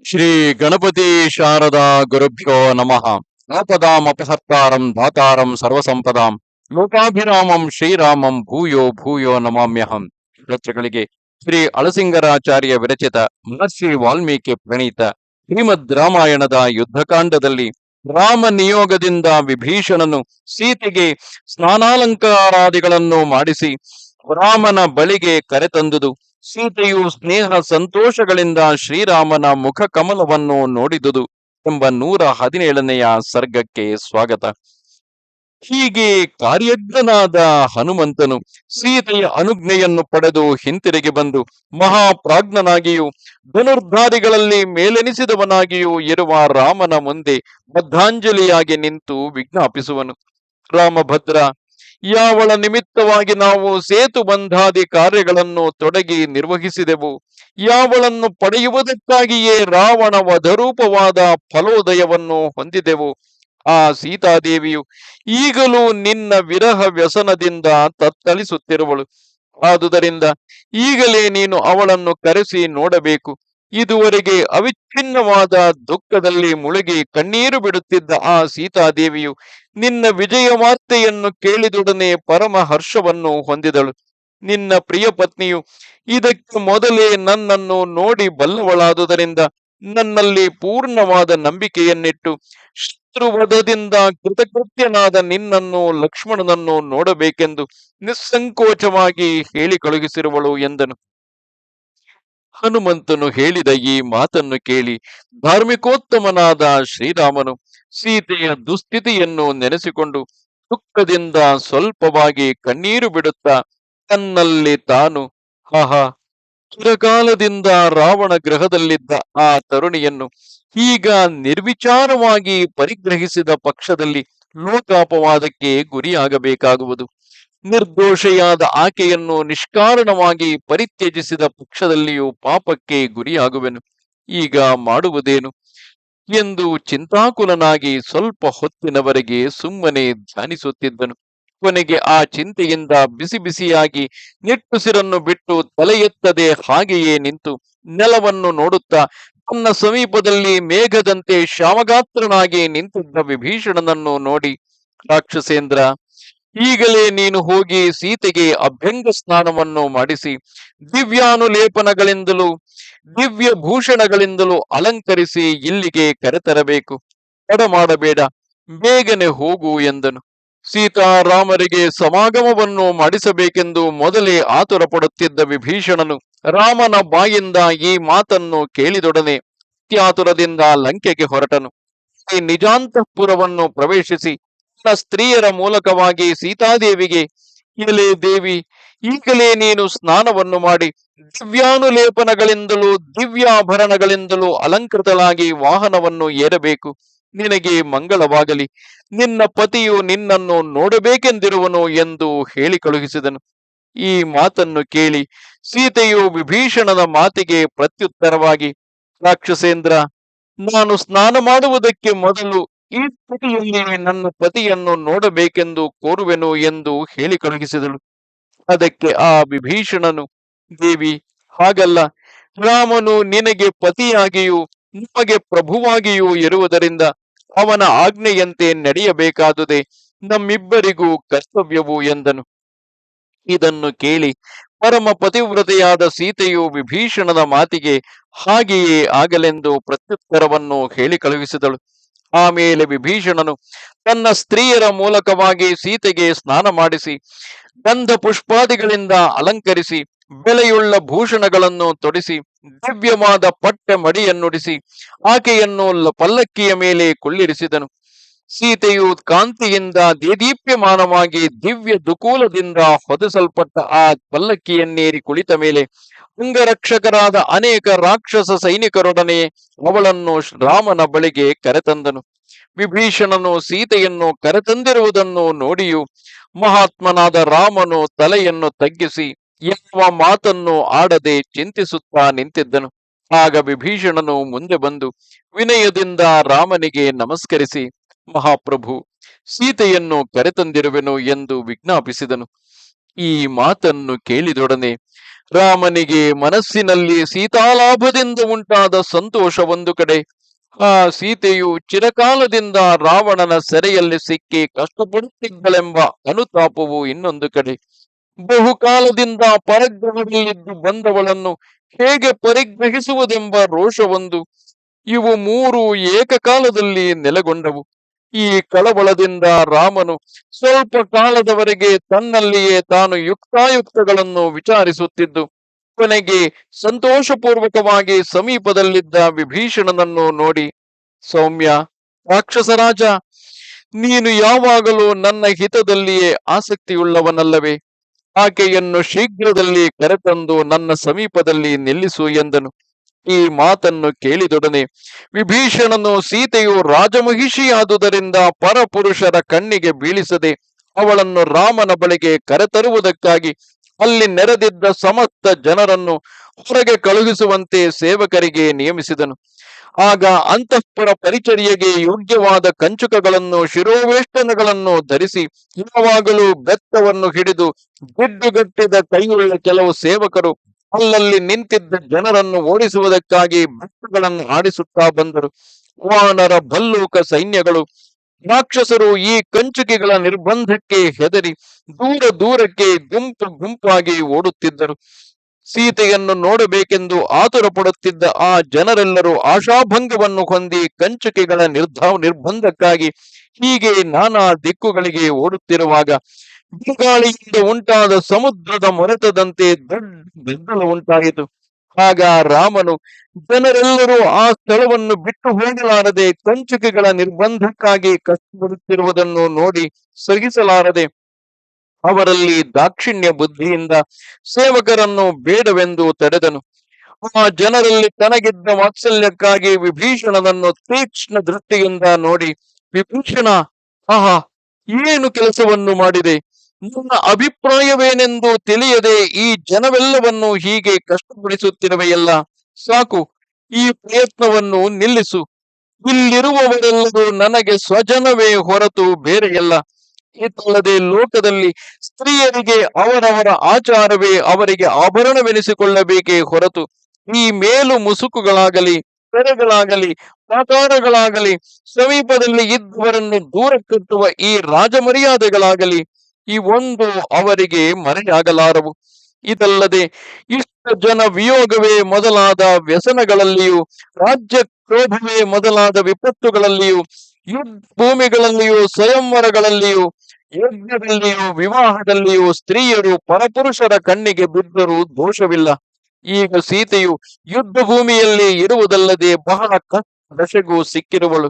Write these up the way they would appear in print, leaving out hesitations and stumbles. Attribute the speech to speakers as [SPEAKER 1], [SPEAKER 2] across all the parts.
[SPEAKER 1] ಶ್ರೀ ಗಣಪತಿ ಶಾರದಾ ಗುರುಭ್ಯೋ ನಮಃ. ಆಪದಾಂ ಅಪಹರ್ತಾರಂ ದಾತಾರಂ ಸರ್ವಸಂಪದಾಂ ಲೋಕಾಭಿರಾಮಂ ಶ್ರೀರಾಮಂ ಭೂಯೋ ಭೂಯೋ ನಮಾಮ್ಯಹಂ. ರಚಗಳಿಗೆ ಶ್ರೀ ಅಳಸಿಂಗರಾಚಾರ್ಯ ವಿರಚಿತ ಮಹರ್ಷಿ ವಾಲ್ಮೀಕಿ ಪ್ರಣೀತ ಶ್ರೀಮದ್ ರಾಮಾಯಣದ ಯುದ್ಧಕಾಂಡದಲ್ಲಿ ರಾಮ ನಿಯೋಗದಿಂದ ವಿಭೀಷಣನು ಸೀತೆಗೆ ಸ್ನಾನಾಲಂಕಾರಾದಿಗಳನ್ನು ಮಾಡಿಸಿ ರಾಮನ ಬಳಿಗೆ ಕರೆತಂದುದು, ಸೀತೆಯು ಸ್ನೇಹ ಸಂತೋಷಗಳಿಂದ ಶ್ರೀರಾಮನ ಮುಖ ಕಮಲವನ್ನು ನೋಡಿದುದು ಎಂಬ 117ನೆಯ ಸರ್ಗಕ್ಕೆ ಸ್ವಾಗತ. ಹೀಗೆ ಕಾರ್ಯಜ್ಞನಾದ ಹನುಮಂತನು ಸೀತೆಯ ಅನುಜ್ಞೆಯನ್ನು ಪಡೆದು ಹಿಂತಿರುಗಿ ಬಂದು ಮಹಾಪ್ರಾಜ್ಞನಾಗಿಯೂ ಧನುರ್ಧಾರಿಗಳಲ್ಲಿ ಮೇಲೆನಿಸಿದವನಾಗಿಯೂ ಇರುವ ರಾಮನ ಮುಂದೆ ಬದ್ಧಾಂಜಲಿಯಾಗಿ ನಿಂತು ವಿಜ್ಞಾಪಿಸುವನು. ರಾಮಭದ್ರ, ಯಾವಳ ನಿಮಿತ್ತವಾಗಿ ನಾವು ಸೇತು ಬಂಧಾದಿ ಕಾರ್ಯಗಳನ್ನು ತೊಡಗಿ ನಿರ್ವಹಿಸಿದೆವು, ಯಾವಳನ್ನು ಪಡೆಯುವುದಕ್ಕಾಗಿಯೇ ರಾವಣ ವಧರೂಪವಾದ ಫಲೋದಯವನ್ನು ಹೊಂದಿದೆವು, ಆ ಸೀತಾದೇವಿಯು ಈಗಲೂ ನಿನ್ನ ವಿರಹ ವ್ಯಸನದಿಂದ ತತ್ತಳಿಸುತ್ತಿರುವಳು. ಆದುದರಿಂದ ಈಗಲೇ ನೀನು ಅವಳನ್ನು ಕರೆಸಿ ನೋಡಬೇಕು. ಇದುವರೆಗೆ ಅವಿಚ್ಛಿನ್ನವಾದ ದುಃಖದಲ್ಲಿ ಮುಳುಗಿ ಕಣ್ಣೀರು ಬಿಡುತ್ತಿದ್ದ ಆ ಸೀತಾದೇವಿಯು ನಿನ್ನ ವಿಜಯ ವಾರ್ತೆಯನ್ನು ಕೇಳಿದೊಡನೆ ಪರಮ ಹರ್ಷವನ್ನು ಹೊಂದಿದಳು. ನಿನ್ನ ಪ್ರಿಯ ಪತ್ನಿಯು ಇದಕ್ಕೆ ಮೊದಲೇ ನನ್ನನ್ನು ನೋಡಿ ಬಲ್ಲವಳಾದುದರಿಂದ ನನ್ನಲ್ಲಿ ಪೂರ್ಣವಾದ ನಂಬಿಕೆಯನ್ನಿಟ್ಟು ಶತ್ರುವಧದಿಂದ ಕೃತಕೃತ್ಯನಾದ ನಿನ್ನನ್ನು ಲಕ್ಷ್ಮಣನನ್ನು ನೋಡಬೇಕೆಂದು ನಿಸ್ಸಂಕೋಚವಾಗಿ ಹೇಳಿ ಕಳುಹಿಸಿರುವಳು ಎಂದನು. ಹನುಮಂತನು ಹೇಳಿದ ಈ ಮಾತನ್ನು ಕೇಳಿ ಧಾರ್ಮಿಕೋತ್ತಮನಾದ ಶ್ರೀರಾಮನು ಸೀತೆಯ ದುಸ್ಥಿತಿಯನ್ನು ನೆನೆಸಿಕೊಂಡು ದುಃಖದಿಂದ ಸ್ವಲ್ಪವಾಗಿ ಕಣ್ಣೀರು ಬಿಡುತ್ತಾ ತನ್ನಲ್ಲಿ ತಾನು, ಆಹಾ, ಚಿರಕಾಲದಿಂದ ರಾವಣ ಗೃಹದಲ್ಲಿದ್ದ ಆ ತರುಣಿಯನ್ನು ಈಗ ನಿರ್ವಿಚಾರವಾಗಿ ಪರಿಗ್ರಹಿಸಿದ ಪಕ್ಷದಲ್ಲಿ ಲೋಕಾಪವಾದಕ್ಕೆ ಗುರಿಯಾಗಬೇಕಾಗುವುದು. ನಿರ್ದೋಷೆಯಾದ ಆಕೆಯನ್ನು ನಿಷ್ಕಾರಣವಾಗಿ ಪರಿತ್ಯಜಿಸಿದ ಪಕ್ಷದಲ್ಲಿಯೂ ಪಾಪಕ್ಕೆ ಗುರಿಯಾಗುವೆನು. ಈಗ ಮಾಡುವುದೇನು ಎಂದು ಚಿಂತಾಕುಲನಾಗಿ ಸ್ವಲ್ಪ ಹೊತ್ತಿನವರೆಗೆ ಸುಮ್ಮನೆ ಧ್ಯಾನಿಸುತ್ತಿದ್ದನು. ಕೊನೆಗೆ ಆ ಚಿಂತೆಯಿಂದ ಬಿಸಿ ಬಿಸಿಯಾಗಿ ನಿಟ್ಟುಸಿರನ್ನು ಬಿಟ್ಟು ತಲೆ ಎತ್ತದೆ ಹಾಗೆಯೇ ನಿಂತು ನೆಲವನ್ನು ನೋಡುತ್ತಾ ತನ್ನ ಸಮೀಪದಲ್ಲಿ ಮೇಘದಂತೆ ಶ್ಯಾಮಗಾತ್ರನಾಗಿ ನಿಂತಿದ್ದ ವಿಭೀಷಣನನ್ನು ನೋಡಿ, ರಾಕ್ಷಸೇಂದ್ರ, ಈಗಲೇ ನೀನು ಹೋಗಿ ಸೀತೆಗೆ ಅಭ್ಯಂಗ ಸ್ನಾನವನ್ನು ಮಾಡಿಸಿ ದಿವ್ಯಾನುಲೇಪನಗಳಿಂದಲೂ ದಿವ್ಯ ಭೂಷಣಗಳಿಂದಲೂ ಅಲಂಕರಿಸಿ ಇಲ್ಲಿಗೆ ಕರೆತರಬೇಕು. ತಡ ಮಾಡಬೇಡ, ಬೇಗನೆ ಹೋಗು ಎಂದನು. ಸೀತಾರಾಮರಿಗೆ ಸಮಾಗಮವನ್ನು ಮಾಡಿಸಬೇಕೆಂದು ಮೊದಲೇ ಆತುರ ಪಡುತ್ತಿದ್ದ ವಿಭೀಷಣನು ರಾಮನ ಬಾಯಿಂದ ಈ ಮಾತನ್ನು ಕೇಳಿದೊಡನೆ ಅತ್ಯಾತುರದಿಂದ ಲಂಕೆಗೆ ಹೊರಟನು. ಈ ನಿಜಾಂತಃಪುರವನ್ನು ಪ್ರವೇಶಿಸಿ ಸ್ತ್ರೀಯರ ಮೂಲಕವಾಗಿ ಸೀತಾದೇವಿಗೆ, ಎಲೆ ದೇವಿ, ಈಗಲೇ ನೀನು ಸ್ನಾನವನ್ನು ಮಾಡಿ ದಿವ್ಯಾನುಲೇಪನಗಳಿಂದಲೂ ದಿವ್ಯಾಭರಣಗಳಿಂದಲೂ ಅಲಂಕೃತಳಾಗಿ ವಾಹನವನ್ನು ಏರಬೇಕು. ನಿನಗೆ ಮಂಗಳವಾಗಲಿ, ನಿನ್ನ ಪತಿಯು ನಿನ್ನನ್ನು ನೋಡಬೇಕೆಂದಿರುವನು ಎಂದು ಹೇಳಿ ಕಳುಹಿಸಿದನು. ಈ ಮಾತನ್ನು ಕೇಳಿ ಸೀತೆಯು ವಿಭೀಷಣನ ಮಾತಿಗೆ ಪ್ರತ್ಯುತ್ತರವಾಗಿ, ರಾಕ್ಷಸೇಂದ್ರ, ನಾನು ಸ್ನಾನ ಮಾಡುವುದಕ್ಕೆ ಮೊದಲು ಈ ಸ್ಥಿತಿಯಲ್ಲಿ ನನ್ನ ಪತಿಯನ್ನು ನೋಡಬೇಕೆಂದು ಕೋರುವೆನು ಎಂದು ಹೇಳಿ ಕಳುಹಿಸಿದಳು. ಅದಕ್ಕೆ ಆ ವಿಭೀಷಣನು, ದೇವಿ, ಹಾಗಲ್ಲ, ರಾಮನು ನಿನಗೆ ಪತಿಯಾಗಿಯೂ ನಿಮಗೆ ಪ್ರಭುವಾಗಿಯೂ ಇರುವುದರಿಂದ ಅವನ ಆಜ್ಞೆಯಂತೆ ನಡೆಯಬೇಕಾದುದೇ ನಮ್ಮಿಬ್ಬರಿಗೂ ಕರ್ತವ್ಯವು ಎಂದನು. ಇದನ್ನು ಕೇಳಿ ಪರಮ ಪತಿವ್ರತೆಯಾದ ಸೀತೆಯು ವಿಭೀಷಣನ ಮಾತಿಗೆ ಹಾಗೆಯೇ ಆಗಲೆಂದು ಪ್ರತ್ಯುತ್ತರವನ್ನು ಹೇಳಿ ಕಳುಹಿಸಿದಳು. ಆಮೇಲೆ ವಿಭೀಷಣನು ತನ್ನ ಸ್ತ್ರೀಯರ ಮೂಲಕವಾಗಿ ಸೀತೆಗೆ ಸ್ನಾನ ಮಾಡಿಸಿ ಗಂಧ ಪುಷ್ಪಾದಿಗಳಿಂದ ಅಲಂಕರಿಸಿ ಬೆಲೆಯುಳ್ಳ ಭೂಷಣಗಳನ್ನು ತೊಡಿಸಿ ದಿವ್ಯವಾದ ಪಟ್ಟೆ ಮಡಿಯನ್ನುಡಿಸಿ ಆಕೆಯನ್ನು ಪಲ್ಲಕ್ಕಿಯ ಮೇಲೆ ಕುಳ್ಳಿರಿಸಿದನು. ಸೀತೆಯು ಕಾಂತಿಯಿಂದ ದೇದೀಪ್ಯಮಾನವಾಗಿ ದಿವ್ಯ ದುಕೂಲದಿಂದ ಹೊದಿಸಲ್ಪಟ್ಟ ಆ ಪಲ್ಲಕ್ಕಿಯನ್ನೇರಿ ಕುಳಿತ ಮೇಲೆ ಅಂಗರಕ್ಷಕರಾದ ಅನೇಕ ರಾಕ್ಷಸ ಸೈನಿಕರೊಡನೆ ಅವಳನ್ನು ರಾಮನ ಬಳಿಗೆ ಕರೆತಂದನು. ವಿಭೀಷಣನು ಸೀತೆಯನ್ನು ಕರೆತಂದಿರುವುದನ್ನು ನೋಡಿಯೂ ಮಹಾತ್ಮನಾದ ರಾಮನು ತಲೆಯನ್ನು ತಗ್ಗಿಸಿ ಯಾವ ಮಾತನ್ನು ಆಡದೆ ಚಿಂತಿಸುತ್ತಾ ನಿಂತಿದ್ದನು. ಆಗ ವಿಭೀಷಣನು ಮುಂದೆ ಬಂದು ವಿನಯದಿಂದ ರಾಮನಿಗೆ ನಮಸ್ಕರಿಸಿ, ಮಹಾಪ್ರಭು, ಸೀತೆಯನ್ನು ಕರೆತಂದಿರುವೆನು ಎಂದು ವಿಜ್ಞಾಪಿಸಿದನು. ಈ ಮಾತನ್ನು ಕೇಳಿದೊಡನೆ ರಾಮನಿಗೆ ಮನಸ್ಸಿನಲ್ಲಿ ಸೀತಾಲಾಭದಿಂದ ಉಂಟಾದ ಸಂತೋಷ ಒಂದು ಕಡೆ, ಆ ಸೀತೆಯು ಚಿರಕಾಲದಿಂದ ರಾವಣನ ಸೆರೆಯಲ್ಲಿ ಸಿಕ್ಕಿ ಕಷ್ಟಪಡುತ್ತಿದ್ದಳೆಂಬ ಅನುತಾಪವು ಇನ್ನೊಂದು ಕಡೆ. ಬಹುಕಾಲದಿಂದ ಪರಗ್ರಹದಲ್ಲಿದ್ದು ಬಂದವಳನ್ನು ಹೇಗೆ ಪರಿಗ್ರಹಿಸುವುದೆಂಬ ರೋಷವೊಂದು, ಇವು ಮೂರು ಏಕಕಾಲದಲ್ಲಿ ನೆಲೆಗೊಂಡವು. ಈ ಕಳವಳದಿಂದ ರಾಮನು ಸ್ವಲ್ಪ ಕಾಲದವರೆಗೆ ತನ್ನಲ್ಲಿಯೇ ತಾನು ಯುಕ್ತಾಯುಕ್ತಗಳನ್ನು ವಿಚಾರಿಸುತ್ತಿದ್ದು, ಕೊನೆಗೆ ಸಂತೋಷಪೂರ್ವಕವಾಗಿ ಸಮೀಪದಲ್ಲಿದ್ದ ವಿಭೀಷಣನನ್ನು ನೋಡಿ, ಸೌಮ್ಯ, ರಾಕ್ಷಸರಾಜ, ನೀನು ಯಾವಾಗಲೂ ನನ್ನ ಹಿತದಲ್ಲಿಯೇ ಆಸಕ್ತಿಯುಳ್ಳವನಲ್ಲವೇ? ಆಕೆಯನ್ನು ಶೀಘ್ರದಲ್ಲಿ ಕರೆತಂದು ನನ್ನ ಸಮೀಪದಲ್ಲಿ ನಿಲ್ಲಿಸು ಎಂದನು. ಈ ಮಾತನ್ನು ಕೇಳಿದೊಡನೆ ವಿಭೀಷಣನು ಸೀತೆಯು ರಾಜಮಹಿಷಿಯಾದುದರಿಂದ ಪರಪುರುಷರ ಕಣ್ಣಿಗೆ ಬೀಳಿಸದೆ ಅವಳನ್ನು ರಾಮನ ಬಳಿಗೆ ಕರೆತರುವುದಕ್ಕಾಗಿ ಅಲ್ಲಿ ನೆರೆದಿದ್ದ ಸಮಸ್ತ ಜನರನ್ನು ಹೊರಗೆ ಕಳುಹಿಸುವಂತೆ ಸೇವಕರಿಗೆ ನಿಯಮಿಸಿದನು. ಆಗ ಅಂತಃಪುರ ಪರಿಚರ್ಯೆಗೆ ಯೋಗ್ಯವಾದ ಕಂಚುಕಗಳನ್ನು ಶಿರೋವೇಷ್ಟನಗಳನ್ನು ಧರಿಸಿ ಯಾವಾಗಲೂ ಬೆತ್ತವನ್ನು ಹಿಡಿದು ಗಿಡ್ಡುಗಟ್ಟಿದ ಕೈಯುಳ್ಳ ಕೆಲವು ಸೇವಕರು ಅಲ್ಲಲ್ಲಿ ನಿಂತಿದ್ದ ಜನರನ್ನು ಓಡಿಸುವುದಕ್ಕಾಗಿ ಬೆತ್ತಗಳನ್ನು ಆಡಿಸುತ್ತಾ ಬಂದರು. ವಾನರ ಭಲ್ಲೂಕ ಸೈನ್ಯಗಳು ರಾಕ್ಷಸರು ಈ ಕಂಚುಕಿಗಳ ನಿರ್ಬಂಧಕ್ಕೆ ಹೆದರಿ ದೂರ ದೂರಕ್ಕೆ ಗುಂಪು ಗುಂಪಾಗಿ ಓಡುತ್ತಿದ್ದರು. ಸೀತೆಯನ್ನು ನೋಡಬೇಕೆಂದು ಆತುರ ಪಡುತ್ತಿದ್ದ ಆ ಜನರೆಲ್ಲರೂ ಆಶಾಭಂಗವನ್ನು ಹೊಂದಿ ಕಂಚುಕಿಗಳ ನಿರ್ಬಂಧಕ್ಕಾಗಿ ಹೀಗೆ ನಾನಾ ದಿಕ್ಕುಗಳಿಗೆ ಓಡುತ್ತಿರುವಾಗ ಬಿರುಗಾಳಿಯಿಂದ ಉಂಟಾದ ಸಮುದ್ರದ ಮೊರೆತದಂತೆ ದೊಡ್ಡ ಗದ್ದಲ ಉಂಟಾಯಿತು. ಆಗ ರಾಮನು ಜನರೆಲ್ಲರೂ ಆ ಸ್ಥಳವನ್ನು ಬಿಟ್ಟು ಹೋಗಲಾರದೆ ಕಂಚುಕಿಗಳ ನಿರ್ಬಂಧಕ್ಕಾಗಿ ಕಷ್ಟಪಡುತ್ತಿರುವುದನ್ನು ನೋಡಿ ಸಹಿಸಲಾರದೆ ಅವರಲ್ಲಿ ದಾಕ್ಷಿಣ್ಯ ಬುದ್ಧಿಯಿಂದ ಸೇವಕರನ್ನು ಬೇಡವೆಂದು ತಡೆದನು. ಆ ಜನರಲ್ಲಿ ತನಗಿದ್ದ ವಾತ್ಸಲ್ಯಕ್ಕಾಗಿ ವಿಭೀಷಣನನ್ನು ತೀಕ್ಷ್ಣ ದೃಷ್ಟಿಯಿಂದ ನೋಡಿ, ವಿಭೀಷಣ, ಆಹಾ, ಏನು ಕೆಲಸವನ್ನು ಮಾಡಿದೆ! ನನ್ನ ಅಭಿಪ್ರಾಯವೇನೆಂದು ತಿಳಿಯದೆ ಈ ಜನವೆಲ್ಲವನ್ನು ಹೀಗೆ ಕಷ್ಟಪಡಿಸುತ್ತಿರುವೆಯಲ್ಲ. ಸಾಕು, ಈ ಪ್ರಯತ್ನವನ್ನು ನಿಲ್ಲಿಸು. ಇಲ್ಲಿರುವವರೆಲ್ಲರೂ ನನಗೆ ಸ್ವಜನವೇ ಹೊರತು ಬೇರೆಯಲ್ಲ. ಇದಲ್ಲದೆ ಲೋಕದಲ್ಲಿ ಸ್ತ್ರೀಯರಿಗೆ ಅವರವರ ಆಚಾರವೇ ಅವರಿಗೆ ಆಭರಣವೆನಿಸಿಕೊಳ್ಳಬೇಕೇ ಹೊರತು ಈ ಮೇಲು ಮುಸುಕುಗಳಾಗಲಿ, ತೆರೆಗಳಾಗಲಿ, ಪ್ರಾಕಾರಗಳಾಗಲಿ, ಸಮೀಪದಲ್ಲಿ ಇದ್ದವರನ್ನು ದೂರ ಕಟ್ಟುವ ಈ ರಾಜಮರ್ಯಾದೆಗಳಾಗಲಿ ಇವೊಂದು ಅವರಿಗೆ ಮರೆಯಾಗಲಾರವು. ಇದಲ್ಲದೆ ಇಷ್ಟ ಜನ ವಿಯೋಗವೇ ಮೊದಲಾದ ವ್ಯಸನಗಳಲ್ಲಿಯೂ, ರಾಜ್ಯ ಕ್ರೋಧವೇ ಮೊದಲಾದ ವಿಪತ್ತುಗಳಲ್ಲಿಯೂ, ಯುದ್ಧ ಭೂಮಿಗಳಲ್ಲಿಯೂ, ಸ್ವಯಂವರಗಳಲ್ಲಿಯೂ, ಯಜ್ಞದಲ್ಲಿಯೂ, ವಿವಾಹದಲ್ಲಿಯೂ ಸ್ತ್ರೀಯರು ಪರಪುರುಷರ ಕಣ್ಣಿಗೆ ಬಿದ್ದರೂ ದೋಷವಿಲ್ಲ. ಈಗ ಸೀತೆಯು ಯುದ್ಧ ಭೂಮಿಯಲ್ಲಿ ಇರುವುದಲ್ಲದೆ ಬಹಳ ಕಷ್ಟ ದಶೆಗೂ ಸಿಕ್ಕಿರುವಳು.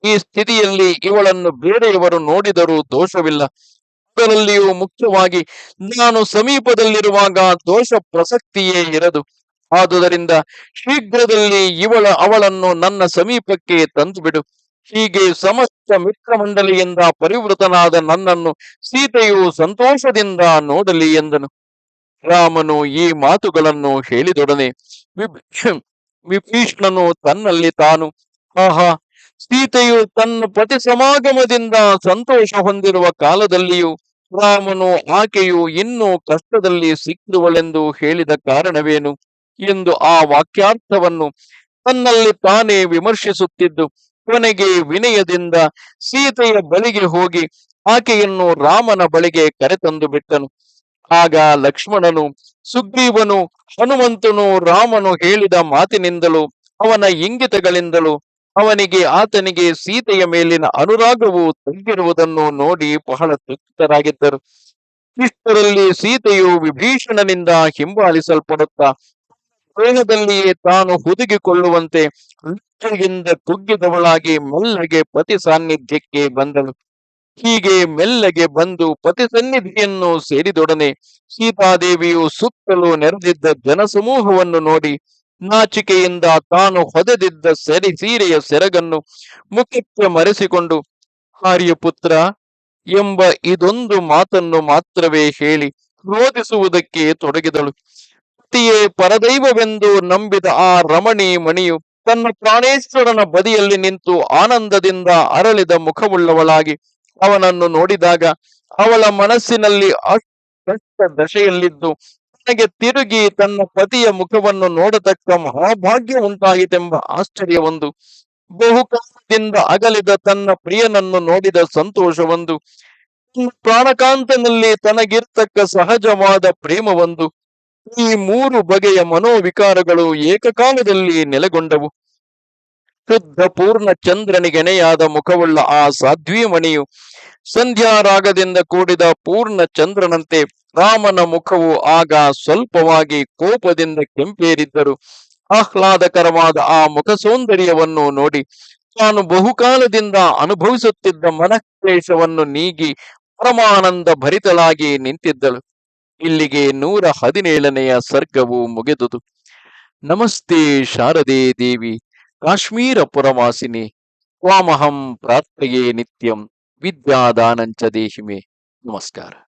[SPEAKER 1] ಈ ಸ್ಥಿತಿಯಲ್ಲಿ ಇವಳನ್ನು ಬೇರೆಯವರು ನೋಡಿದರೂ ದೋಷವಿಲ್ಲ. ಅದರಲ್ಲಿಯೂ ಮುಖ್ಯವಾಗಿ ನಾನು ಸಮೀಪದಲ್ಲಿರುವಾಗ ದೋಷ ಪ್ರಸಕ್ತಿಯೇ ಇರದು. ಆದುದರಿಂದ ಶೀಘ್ರದಲ್ಲಿ ಅವಳನ್ನು ನನ್ನ ಸಮೀಪಕ್ಕೆ ತಂದು ಬಿಡು. ಹೀಗೆ ಸಮಸ್ತ ಮಿತ್ರಮಂಡಲಿಯಿಂದ ಪರಿವೃತನಾದ ನನ್ನನ್ನು ಸೀತೆಯು ಸಂತೋಷದಿಂದ ನೋಡಲಿ ಎಂದನು. ರಾಮನು ಈ ಮಾತುಗಳನ್ನು ಹೇಳಿದೊಡನೆ ವಿಭೀಷಣನು ತನ್ನಲ್ಲಿ ತಾನು, ಆಹಾ, ಸೀತೆಯು ತನ್ನ ಪತಿ ಸಮಾಗಮದಿಂದ ಸಂತೋಷ ಹೊಂದಿರುವ ಕಾಲದಲ್ಲಿಯೂ ರಾಮನು ಆಕೆಯು ಇನ್ನೂ ಕಷ್ಟದಲ್ಲಿ ಸಿಕ್ಕಿರುವಳೆಂದು ಹೇಳಿದ ಕಾರಣವೇನು ಎಂದು ಆ ವಾಕ್ಯಾರ್ಥವನ್ನು ತನ್ನಲ್ಲಿ ತಾನೇ ವಿಮರ್ಶಿಸುತ್ತಿದ್ದು ಕೊನೆಗೆ ವಿನಯದಿಂದ ಸೀತೆಯ ಬಳಿಗೆ ಹೋಗಿ ಆಕೆಯನ್ನು ರಾಮನ ಬಳಿಗೆ ಕರೆತಂದು ಬಿಟ್ಟನು. ಆಗ ಲಕ್ಷ್ಮಣನು, ಸುಗ್ರೀವನು, ಹನುಮಂತನು ರಾಮನು ಹೇಳಿದ ಮಾತಿನಿಂದಲೂ ಅವನ ಇಂಗಿತಗಳಿಂದಲೂ ಆತನಿಗೆ ಸೀತೆಯ ಮೇಲಿನ ಅನುರಾಗವು ತಗ್ಗಿರುವುದನ್ನು ನೋಡಿ ಬಹಳ ತೃಪ್ತರಾಗಿದ್ದರು. ಇಷ್ಟರಲ್ಲಿ ಸೀತೆಯು ವಿಭೀಷಣನಿಂದ ಹಿಂಬಾಲಿಸಲ್ಪಡುತ್ತಾ ದೇಹದಲ್ಲಿಯೇ ತಾನು ಹುದುಗಿಕೊಳ್ಳುವಂತೆ ಲಜ್ಜೆಯಿಂದ ಕುಗ್ಗಿದವಳಾಗಿ ಮೆಲ್ಲಗೆ ಪತಿ ಸಾನ್ನಿಧ್ಯಕ್ಕೆ ಬಂದಳು. ಹೀಗೆ ಮೆಲ್ಲಗೆ ಬಂದು ಪತಿ ಸನ್ನಿಧಿಯನ್ನು ಸೇರಿದೊಡನೆ ಸೀತಾದೇವಿಯು ಸುತ್ತಲೂ ನೆರೆದಿದ್ದ ಜನಸಮೂಹವನ್ನು ನೋಡಿ ನಾಚಿಕೆಯಿಂದ ತಾನು ಹೊದೆದಿದ್ದ ಸೀರೆಯ ಸೆರಗನ್ನು ಮುಖಕ್ಕೆ ಮರೆಸಿಕೊಂಡು ಆರ್ಯಪುತ್ರ ಎಂಬ ಇದೊಂದು ಮಾತನ್ನು ಮಾತ್ರವೇ ಹೇಳಿ ರೋಧಿಸುವುದಕ್ಕೆ ತೊಡಗಿದಳು. ಪತಿಯೇ ಪರದೈವವೆಂದು ನಂಬಿದ ಆ ರಮಣಿ ಮಣಿಯು ತನ್ನ ಪ್ರಾಣೇಶ್ವರನ ಬದಿಯಲ್ಲಿ ನಿಂತು ಆನಂದದಿಂದ ಅರಳಿದ ಮುಖವುಳ್ಳವಳಾಗಿ ಅವನನ್ನು ನೋಡಿದಾಗ ಅವಳ ಮನಸ್ಸಿನಲ್ಲಿ ಅಷ್ಟ ದಶೆಯಲ್ಲಿದ್ದು ತನಗೆ ತಿರುಗಿ ತನ್ನ ಪತಿಯ ಮುಖವನ್ನು ನೋಡತಕ್ಕ ಮಹಾಭಾಗ್ಯ ಉಂಟಾಯಿತೆಂಬ ಆಶ್ಚರ್ಯವೊಂದು, ಬಹುಕಾಲದಿಂದ ಅಗಲಿದ ತನ್ನ ಪ್ರಿಯನನ್ನು ನೋಡಿದ ಸಂತೋಷವೊಂದು, ಪ್ರಾಣಕಾಂತನಲ್ಲಿ ತನಗಿರ್ತಕ್ಕ ಸಹಜವಾದ ಪ್ರೇಮವೊಂದು, ಈ ಮೂರು ಬಗೆಯ ಮನೋವಿಕಾರಗಳು ಏಕಕಾಲದಲ್ಲಿ ನೆಲೆಗೊಂಡವು. ಶುದ್ಧ ಪೂರ್ಣ ಚಂದ್ರನಿಗೆಣೆಯಾದ ಮುಖವುಳ್ಳ ಆ ಸಾಧ್ವೀಮಣಿಯು ಸಂಧ್ಯಾರಾಗದಿಂದ ಕೂಡಿದ ಪೂರ್ಣ ಚಂದ್ರನಂತೆ ರಾಮನ ಮುಖವು ಆಗ ಸ್ವಲ್ಪವಾಗಿ ಕೋಪದಿಂದ ಕೆಂಪೇರಿದ್ದರು. ಆಹ್ಲಾದಕರವಾದ ಆ ಮುಖ ಸೌಂದರ್ಯವನ್ನು ನೋಡಿ ತಾನು ಬಹುಕಾಲದಿಂದ ಅನುಭವಿಸುತ್ತಿದ್ದ ಮನಕ್ಲೇಶವನ್ನು ನೀಗಿ ಪರಮಾನಂದ ಭರಿತಳಾಗಿ ನಿಂತಿದ್ದಳು. ಇಲ್ಲಿಗೆ 117ನೆಯ ಸರ್ಗವು ಮುಗಿದುದು. ನಮಸ್ತೆ ಶಾರದೆ ದೇವಿ, ಕಾಶ್ಮೀರ ಪುರವಾಸಿನಿ, ತ್ವಾಮಹಂ ಪ್ರಾರ್ಥಯೇ ನಿತ್ಯಂ, ವಿದ್ಯಾದಾನಂಚ ದೇಹಿಮೆ. ನಮಸ್ಕಾರ.